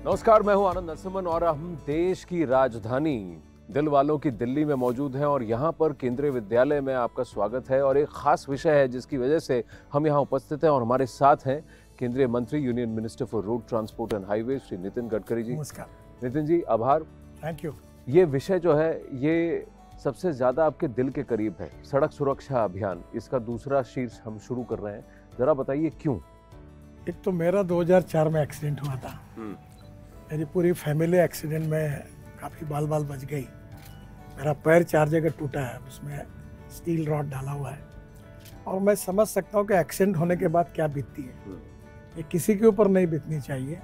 नमस्कार, मैं हूं आनंद नरसिम्हन और हम देश की राजधानी दिल वालों की दिल्ली में मौजूद हैं और यहां पर केंद्रीय विद्यालय में आपका स्वागत है और एक खास विषय है जिसकी वजह से हम यहां उपस्थित हैं और हमारे साथ हैं केंद्रीय मंत्री union minister for road transport and highway Shri Nitin Gadkari ji. नमस्कार। नितिन जी, आभार। Thank you. ये विषय जो है ये सबसे ज्यादा आपके दिल के करीब है, सड़क सुरक्षा अभियान। इसका दूसरा शीर्ष हम शुरू कर रहे हैं, जरा बताइए क्यों? एक तो मेरा 2004 में एक्सीडेंट हुआ था। मेरी पूरी फैमिली एक्सीडेंट में काफ़ी बाल बच गई। मेरा पैर 4 जगह टूटा है, उसमें स्टील रॉड डाला हुआ है और मैं समझ सकता हूँ कि एक्सीडेंट होने के बाद क्या बीतती है। ये किसी के ऊपर नहीं बीतनी चाहिए।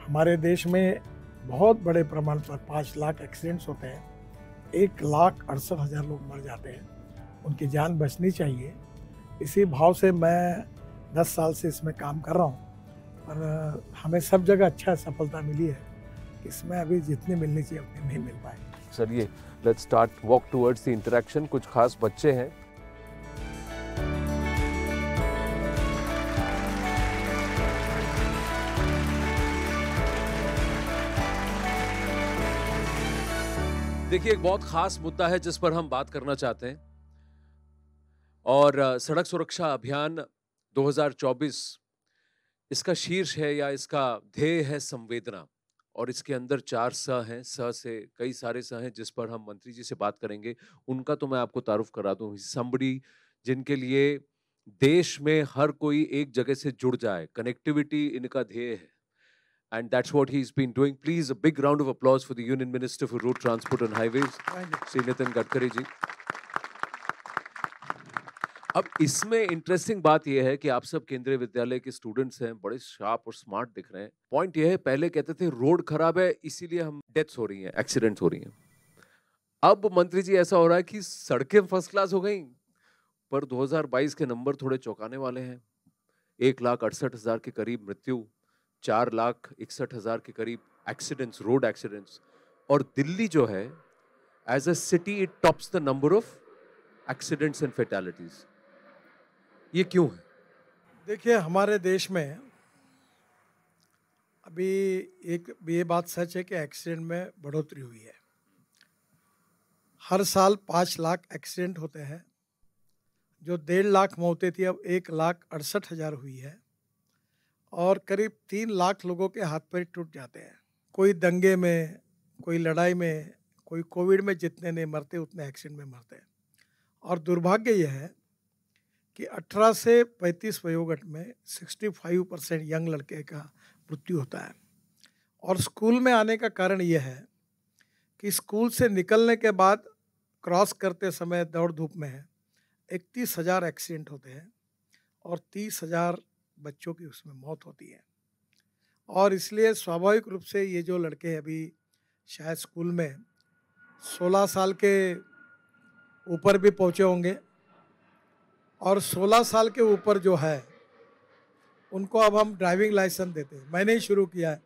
हमारे देश में बहुत बड़े प्रमाण पर 5 लाख एक्सीडेंट्स होते हैं, 1,68,000 लोग मर जाते हैं, उनकी जान बचनी चाहिए। इसी भाव से मैं 10 साल से इसमें काम कर रहा हूँ और हमें सब जगह अच्छा सफलता मिली है। इसमें अभी जितनी मिलनी चाहिए उतनी नहीं मिल पाई। चलिए, let's start walk towards the interaction. कुछ खास बच्चे हैं। देखिए, एक बहुत खास मुद्दा है जिस पर हम बात करना चाहते हैं और सड़क सुरक्षा अभियान 2024 इसका शीर्ष है या इसका ध्येय है संवेदना, और इसके अंदर 4 स हैं। स से कई सारे स हैं जिस पर हम मंत्री जी से बात करेंगे। उनका तो मैं आपको तारुफ करा दूं, somebody जिनके लिए देश में हर कोई एक जगह से जुड़ जाए, कनेक्टिविटी इनका ध्येय है। And that's what he's been doing. Please, a big round of applause for the Union Minister for Road Transport and Highways, Shri Nitin Gadkari जी। अब इसमें इंटरेस्टिंग बात यह है कि आप सब केंद्रीय विद्यालय के स्टूडेंट्स हैं, बड़े शार्प और स्मार्ट दिख रहे हैं। पॉइंट यह है, पहले कहते थे रोड खराब है इसीलिए हम डेथ्स हो रही हैं, एक्सीडेंट्स हो रही हैं। अब मंत्री जी ऐसा हो रहा है कि सड़कें फर्स्ट क्लास हो गई, पर 2022 के नंबर थोड़े चौंकाने वाले हैं। 1,68,000 के करीब मृत्यु, 4,61,000 के करीब एक्सीडेंट्स, रोड एक्सीडेंट्स, और दिल्ली जो है as a city it tops the number of accidents and fatalities. ये क्यों है? देखिए, हमारे देश में अभी एक ये बात सच है कि एक्सीडेंट में बढ़ोतरी हुई है। हर साल 5 लाख एक्सीडेंट होते हैं। जो 1.5 लाख मौतें थी अब 1,68,000 हुई है और करीब 3 लाख लोगों के हाथ पैर टूट जाते हैं। कोई दंगे में, कोई लड़ाई में, कोई कोविड में जितने नहीं मरते उतने एक्सीडेंट में मरते हैं। और दुर्भाग्य यह है कि 18 से 35 वयोगट में 65% यंग लड़के का मृत्यु होता है। और स्कूल में आने का कारण यह है कि स्कूल से निकलने के बाद क्रॉस करते समय दौड़ धूप में 31,000 एक्सीडेंट होते हैं और 30,000 बच्चों की उसमें मौत होती है। और इसलिए स्वाभाविक रूप से ये जो लड़के अभी शायद स्कूल में 16 साल के ऊपर भी पहुँचे होंगे और 16 साल के ऊपर जो है उनको अब हम ड्राइविंग लाइसेंस देते हैं। मैंने ही शुरू किया है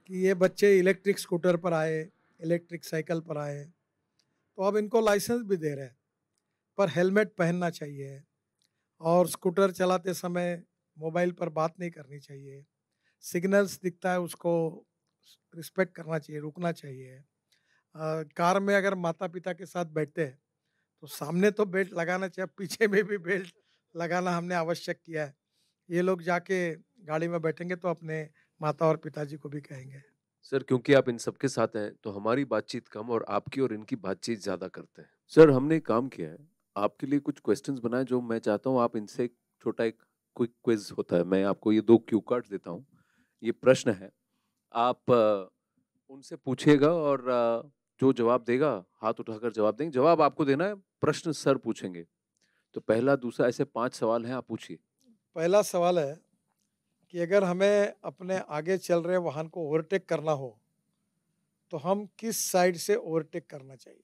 कि ये बच्चे इलेक्ट्रिक स्कूटर पर आए, इलेक्ट्रिक साइकिल पर आए, तो अब इनको लाइसेंस भी दे रहे हैं, पर हेलमेट पहनना चाहिए और स्कूटर चलाते समय मोबाइल पर बात नहीं करनी चाहिए। सिग्नल्स दिखता है उसको रिस्पेक्ट करना चाहिए, रुकना चाहिए। कार में अगर माता पिता के साथ बैठते हैं तो सामने तो बेल्ट लगाना चाहिए, पीछे में भी बेल्ट लगाना हमने आवश्यक किया है। ये लोग जाके गाड़ी में बैठेंगे तो अपने माता और पिताजी को भी कहेंगे। सर, क्योंकि आप इन सबके साथ हैं तो हमारी बातचीत कम और आपकी और इनकी बातचीत ज्यादा करते हैं। सर, हमने एक काम किया है, आपके लिए कुछ क्वेश्चंस बनाए जो मैं चाहता हूँ आप इनसे छोटा एक क्विक क्विज होता है। मैं आपको ये 2 क्यू कार्ड देता हूँ, ये प्रश्न है, आप उनसे पूछिएगा और जो जवाब देगा हाथ उठाकर जवाब देंगे। जवाब आपको देना है, प्रश्न सर पूछेंगे। तो पहला, दूसरा, ऐसे 5 सवाल हैं, आप पूछिए। पहला सवाल है कि अगर हमें अपने आगे चल रहे वाहन को ओवरटेक करना हो तो हम किस साइड से ओवरटेक करना चाहिए,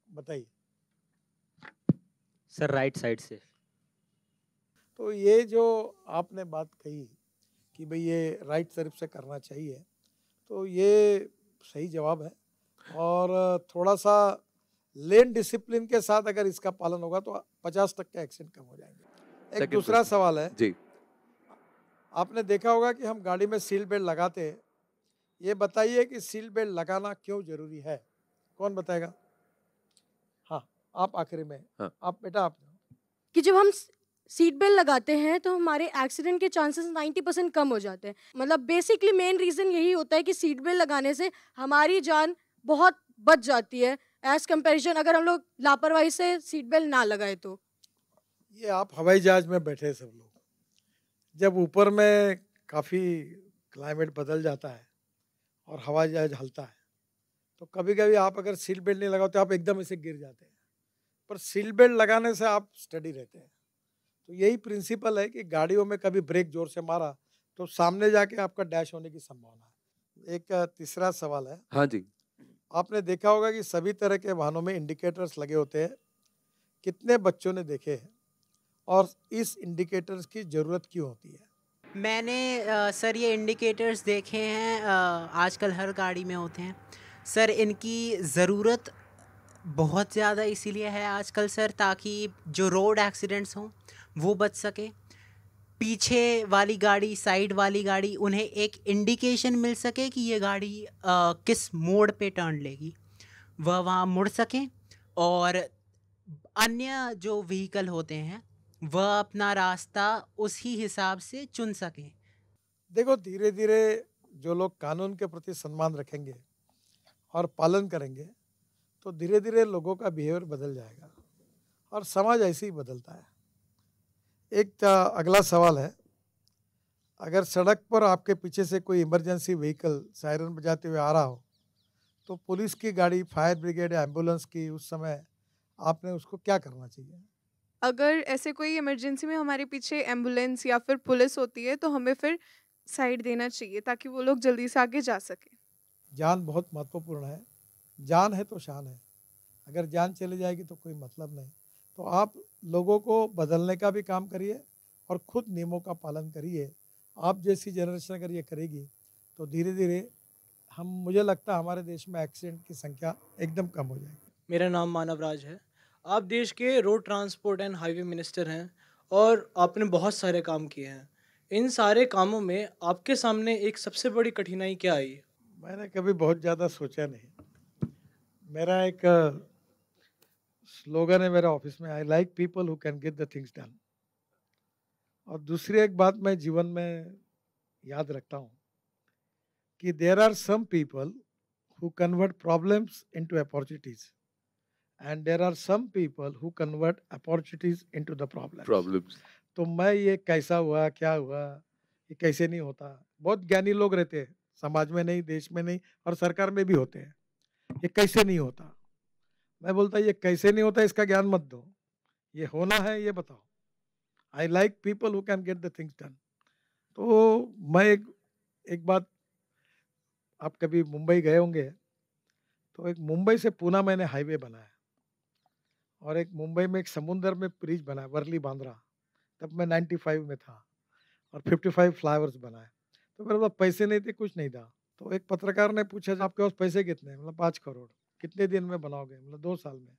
बताइए। सर, राइट साइड से। तो ये जो आपने बात कही कि भाई ये राइट तरफ से करना चाहिए, तो ये सही जवाब है। और थोड़ा सा लेन डिसिप्लिन के साथ अगर इसका पालन होगा तो 50% एक्सीडेंट कम हो जाएंगे। एक दूसरा सवाल है जी। आपने देखा होगा कि हम गाड़ी में सीट बेल्ट लगाते हैं। ये बताइए कि सीट बेल्ट लगाना क्यों जरूरी है? कौन बताएगा? हाँ, आप आखिरी में। हाँ। आप बेटा आप। कि जब हम सीट बेल्ट लगाते हैं तो हमारे एक्सीडेंट के चांसेस 90% कम हो जाते हैं। मतलब बेसिकली मेन रीज़न यही होता है कि सीट बेल्ट लगाने से हमारी जान बहुत बच जाती है एज़ कंपैरिजन अगर हम लोग लापरवाही से सीट बेल्ट ना लगाए तो। ये आप हवाई जहाज में बैठे हैं सब लोग, जब ऊपर में काफ़ी क्लाइमेट बदल जाता है और हवाई जहाज हलता है, तो कभी कभी आप अगर सीट बेल्ट नहीं लगाते आप एकदम ऐसे गिर जाते हैं, पर सीट बेल्ट लगाने से आप स्टडी रहते हैं। तो यही प्रिंसिपल है कि गाड़ियों में कभी ब्रेक जोर से मारा तो सामने जाके आपका डैश होने की संभावना है। एक तीसरा सवाल है, हाँ जी। आपने देखा होगा कि सभी तरह के वाहनों में इंडिकेटर्स लगे होते हैं। कितने बच्चों ने देखे हैं और इस इंडिकेटर्स की ज़रूरत क्यों होती है? मैंने सर ये इंडिकेटर्स देखे हैं, आजकल हर गाड़ी में होते हैं सर। इनकी ज़रूरत बहुत ज़्यादा इसीलिए है आजकल सर, ताकि जो रोड एक्सीडेंट्स हों वो बच सके। पीछे वाली गाड़ी, साइड वाली गाड़ी, उन्हें एक इंडिकेशन मिल सके कि ये गाड़ी किस मोड़ पे टर्न लेगी, वह वहाँ मुड़ सकें। और अन्य जो व्हीकल होते हैं वह अपना रास्ता उसी हिसाब से चुन सकें। देखो, धीरे धीरे जो लोग कानून के प्रति सम्मान रखेंगे और पालन करेंगे तो धीरे धीरे लोगों का बिहेवियर बदल जाएगा और समाज ऐसे ही बदलता है। एक अगला सवाल है, अगर सड़क पर आपके पीछे से कोई इमरजेंसी व्हीकल सायरन बजाते हुए आ रहा हो तो पुलिस की गाड़ी, फायर ब्रिगेड या एम्बुलेंस की, उस समय आपने उसको क्या करना चाहिए? अगर ऐसे कोई इमरजेंसी में हमारे पीछे एम्बुलेंस या फिर पुलिस होती है तो हमें फिर साइड देना चाहिए ताकि वो लोग जल्दी से आगे जा सके। जान बहुत महत्वपूर्ण है, जान है तो शान है। अगर जान चली जाएगी तो कोई मतलब नहीं। तो आप लोगों को बदलने का भी काम करिए और खुद नियमों का पालन करिए। आप जैसी जनरेशन अगर ये करेगी तो धीरे धीरे मुझे लगता है हमारे देश में एक्सीडेंट की संख्या एकदम कम हो जाएगी। मेरा नाम मानव राज है। आप देश के road transport and highway minister हैं और आपने बहुत सारे काम किए हैं। इन सारे कामों में आपके सामने एक सबसे बड़ी कठिनाई क्या आई? मैंने कभी बहुत ज़्यादा सोचा नहीं। मेरा एक स्लोगन है मेरा ऑफिस में, I like people who can get the things done. और दूसरी एक बात मैं जीवन में याद रखता हूँ कि there are some people who convert problems into opportunities and there are some people who convert opportunities into the problems. तो मैं ये कैसा हुआ, क्या हुआ, ये कैसे नहीं होता, बहुत ज्ञानी लोग रहते हैं समाज में, नहीं देश में नहीं और सरकार में भी होते हैं, ये कैसे नहीं होता। मैं बोलता ये कैसे नहीं होता इसका ज्ञान मत दो, ये होना है ये बताओ। I like people who can get the things done. तो मैं एक बात, आप कभी मुंबई गए होंगे तो एक मुंबई से पूना मैंने हाईवे बनाया और एक मुंबई में एक समुंदर में ब्रिज बनाया, वर्ली बांद्रा। तब मैं 95 में था और 55 फ्लाईओवर्स बनाए। तो मेरे पास पैसे नहीं थे, कुछ नहीं था। तो एक पत्रकार ने पूछा आपके पास पैसे कितने? मतलब 5 करोड़। कितने दिन में बनाओगे? मतलब 2 साल में।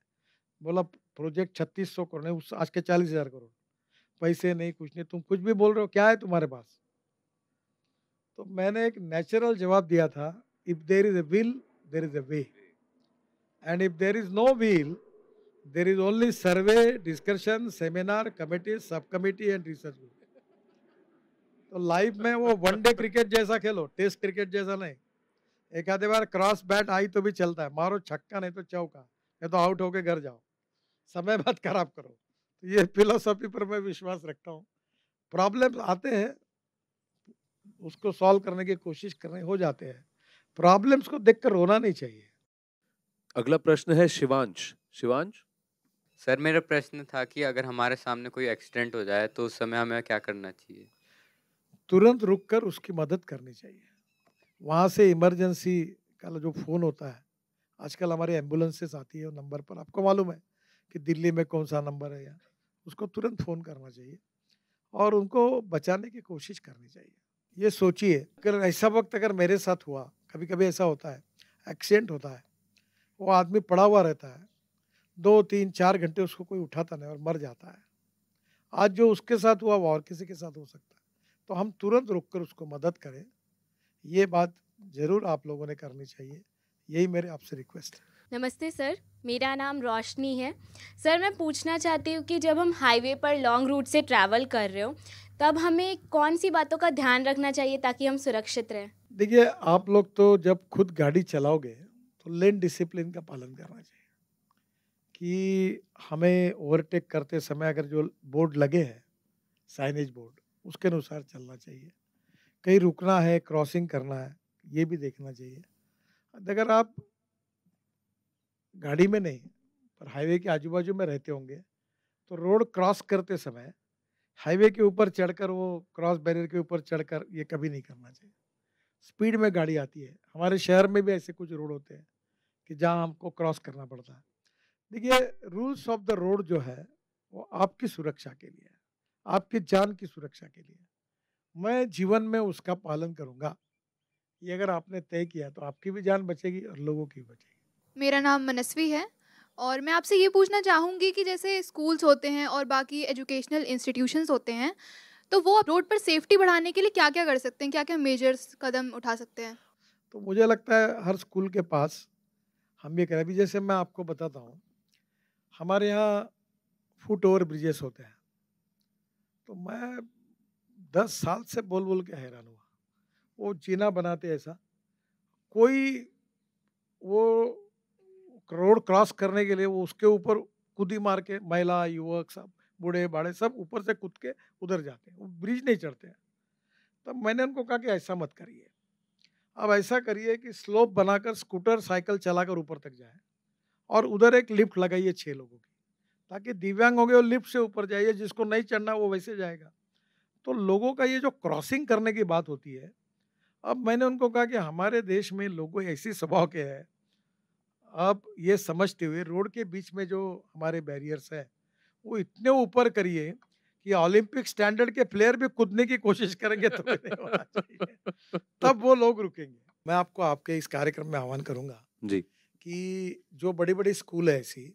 बोला प्रोजेक्ट 3600 करोड़, नहीं उस आज के 40,000 करोड़। पैसे नहीं, कुछ नहीं, तुम कुछ भी बोल रहे हो, क्या है तुम्हारे पास? तो मैंने एक नेचुरल जवाब दिया था, if there is a will there is a way, and if there is no will there is only survey, discussion, seminar, committee, sub committee and research group. तो लाइफ में वो वनडे क्रिकेट जैसा खेलो, test cricket जैसा नहीं। एक आधे बार cross bat आई तो भी चलता है, मारो छक्का नहीं तो चौका, नहीं तो आउट होके घर जाओ, समय मत खराब करो। तो ये फिलोसॉफी पर मैं विश्वास रखता हूँ। प्रॉब्लम्स आते हैं, उसको सॉल्व करने की कोशिश करने हो जाते हैं, प्रॉब्लम्स को देखकर रोना नहीं चाहिए। अगला प्रश्न है शिवांश। शिवांश, सर मेरा प्रश्न था कि अगर हमारे सामने कोई एक्सीडेंट हो जाए तो उस समय हमें क्या करना चाहिए? तुरंत रुककर उसकी मदद करनी चाहिए। वहाँ से इमरजेंसी का जो फ़ोन होता है, आजकल हमारी एम्बुलेंसेस आती है, वो नंबर पर आपको मालूम है कि दिल्ली में कौन सा नंबर है, या उसको तुरंत फ़ोन करना चाहिए और उनको बचाने की कोशिश करनी चाहिए। ये सोचिए, अगर ऐसा वक्त अगर मेरे साथ हुआ, कभी कभी ऐसा होता है, एक्सीडेंट होता है, वो आदमी पड़ा हुआ रहता है, 2-3-4 घंटे उसको कोई उठाता नहीं और मर जाता है। आज जो उसके साथ हुआ वो और किसी के साथ हो सकता है। तो हम तुरंत रुककर उसको मदद करें। ये बात ज़रूर आप लोगों ने करनी चाहिए, यही मेरे आपसे रिक्वेस्ट है। नमस्ते सर, मेरा नाम रोशनी है। सर मैं पूछना चाहती हूँ कि जब हम हाईवे पर लॉन्ग रूट से ट्रैवल कर रहे हो तब हमें कौन सी बातों का ध्यान रखना चाहिए ताकि हम सुरक्षित रहें? देखिए, आप लोग तो जब खुद गाड़ी चलाओगे तो लेन डिसिप्लिन का पालन करना चाहिए कि हमें ओवरटेक करते समय अगर जो बोर्ड लगे हैं, साइनेज बोर्ड, उसके अनुसार चलना चाहिए। कहीं रुकना है, क्रॉसिंग करना है, ये भी देखना चाहिए। अगर आप गाड़ी में नहीं पर हाईवे के आजू बाजू में रहते होंगे तो रोड क्रॉस करते समय हाईवे के ऊपर चढ़कर, वो क्रॉस बैरियर के ऊपर चढ़कर, ये कभी नहीं करना चाहिए। स्पीड में गाड़ी आती है, हमारे शहर में भी ऐसे कुछ रोड होते हैं कि जहाँ हमको क्रॉस करना पड़ता है। देखिए, रूल्स ऑफ द रोड जो है वो आपकी सुरक्षा के लिए है, आपकी जान की सुरक्षा के लिए। मैं जीवन में उसका पालन करूँगा। ये अगर आपने तय किया तो आपकी भी जान बचेगी और लोगों की भी बचेगी। मेरा नाम मनस्वी है और मैं आपसे ये पूछना चाहूँगी कि जैसे स्कूल्स होते हैं और बाकी एजुकेशनल इंस्टीट्यूशंस होते हैं, तो वो रोड पर सेफ्टी बढ़ाने के लिए क्या-क्या कर सकते हैं? क्या-क्या मेजर्स कदम उठा सकते हैं? तो मुझे लगता है हर स्कूल के पास हम ये करें। अभी जैसे मैं आपको बताता हूँ, हमारे यहाँ फुट ओवर ब्रिजेस होते हैं, तो मैं 10 साल से बोल बोल के हैरान हुआ। वो जीना बनाते ऐसा, कोई वो रोड क्रॉस करने के लिए वो उसके ऊपर कूदी मार के, महिला, युवक, सब बूढ़े बाड़े सब ऊपर से कूद के उधर जाते हैं, वो ब्रिज नहीं चढ़ते हैं। तब मैंने उनको कहा कि ऐसा मत करिए, अब ऐसा करिए कि स्लोप बनाकर स्कूटर, साइकिल चलाकर ऊपर तक जाए और उधर एक लिफ्ट लगाइए 6 लोगों की, ताकि दिव्यांग हो गए और लिफ्ट से ऊपर जाइए, जिसको नहीं चढ़ना वो वैसे जाएगा। तो लोगों का ये जो क्रॉसिंग करने की बात होती है, अब मैंने उनको कहा कि हमारे देश में लोगों ऐसी स्वभाव के हैं, अब ये समझते हुए रोड के बीच में जो हमारे बैरियर्स हैं वो इतने ऊपर करिए कि ओलंपिक स्टैंडर्ड के प्लेयर भी कूदने की कोशिश करेंगे तो भी नहीं होना चाहिए, तब वो लोग रुकेंगे। मैं आपको आपके इस कार्यक्रम में आह्वान करूंगा जी कि जो बड़ी बड़ी स्कूल है ऐसी,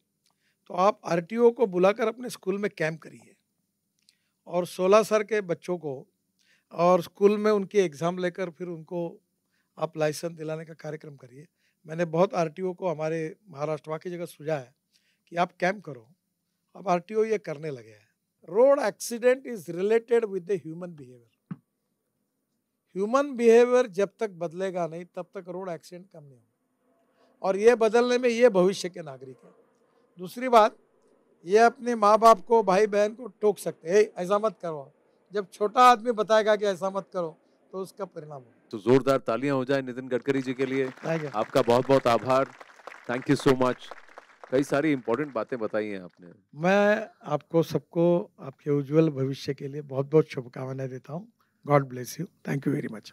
तो आप आरटीओ को बुलाकर अपने स्कूल में कैंप करिए और 16 साल के बच्चों को और स्कूल में उनकी एग्ज़ाम लेकर फिर उनको आप लाइसेंस दिलाने का कार्यक्रम करिए। मैंने बहुत आरटीओ को हमारे महाराष्ट्र की जगह सुझाया है कि आप कैंप करो। अब आरटीओ ये करने लगे हैं। Road accident is related with the human behaviour. Human behaviour जब तक बदलेगा नहीं तब तक रोड एक्सीडेंट कम नहीं होगा, और ये बदलने में ये भविष्य के नागरिक हैं। दूसरी बात, ये अपने माँ बाप को, भाई बहन को टोक सकते हैं, ऐसा मत करो। जब छोटा आदमी बताएगा कि ऐसा मत करो तो उसका परिणाम होगा। तो जोरदार तालियां हो जाए नितिन गडकरी जी के लिए। Thank you. आपका बहुत बहुत आभार, थैंक यू सो मच। कई सारी इंपॉर्टेंट बातें बताई हैं आपने। मैं आपको सबको आपके उज्जवल भविष्य के लिए बहुत बहुत शुभकामनाएं देता हूँ। God bless you. Thank you very much.